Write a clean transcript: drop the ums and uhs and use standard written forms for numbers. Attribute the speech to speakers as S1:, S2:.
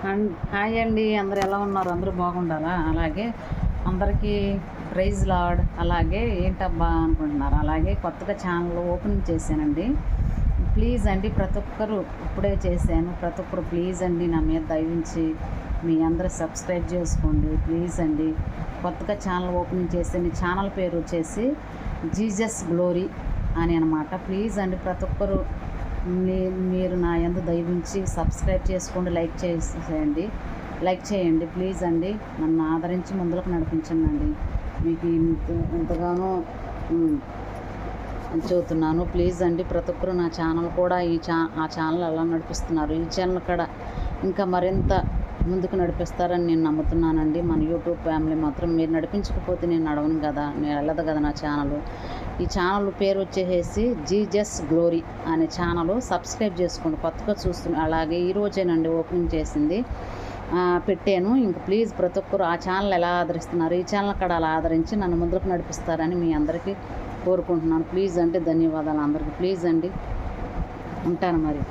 S1: Hi అండి, అందరు ఎలా ఉన్నారు? అందరూ బాగుండాలా? అలాగే అందరికీ ప్రైజ్ లార్డ్. అలాగే ఏంటబ్బా అనుకుంటున్నారు. అలాగే కొత్తగా ఛానల్ ఓపెనింగ్ చేశానండి. ప్లీజ్ అండి, ప్రతి ఒక్కరు ఇప్పుడే చేశాను. ప్రతి ఒక్కరు ప్లీజ్ అండి, నా మీద దయవించి మీ అందరూ సబ్స్క్రైబ్ చేసుకోండి ప్లీజ్ అండి. కొత్తగా ఛానల్ ఓపెనింగ్ చేశాను. ఛానల్ పేరు వచ్చేసి జీసస్ గ్లోరీ అని అనమాట. ప్లీజ్ అండి, ప్రతి ఒక్కరు మీరు నా యందు దయవించి సబ్స్క్రైబ్ చేసుకోండి, లైక్ చేయండి ప్లీజ్ అండి. నన్ను ఆదరించి ముందుకు నడిపించండి. మీకు ఎంతగానో చెబుతున్నాను. ప్లీజ్ అండి, ప్రతి ఒక్కరు నా ఛానల్ కూడా ఆ ఛానల్ ఎలా నడిపిస్తున్నారు, ఈ ఛానల్ కూడా ఇంకా మరింత ముందుకు నడిపిస్తారని నేను నమ్ముతున్నానండి. మన యూట్యూబ్ ఫ్యామిలీ మాత్రం మీరు నడిపించకపోతే నేను నడవను కదా, నేను వెళ్ళదు కదా నా ఛానల్. ఈ ఛానల్ పేరు వచ్చేసి జీసస్ గ్లోరీ అనే ఛానల్. సబ్స్క్రైబ్ చేసుకోండి కొత్తగా చూస్తున్నా. అలాగే ఈరోజేనండి ఓపెనింగ్ చేసింది, పెట్టాను. ఇంకా ప్లీజ్ ప్రతి ఒక్కరు ఆ ఛానల్ ఎలా ఆదరిస్తున్నారు, ఈ ఛానల్ కూడా అలా ఆదరించి నన్ను ముందుకు నడిపిస్తారని మీ అందరికీ కోరుకుంటున్నాను. ప్లీజ్ అంటే ధన్యవాదాలు అందరికీ. ప్లీజ్ అండి, ఉంటాను మరి.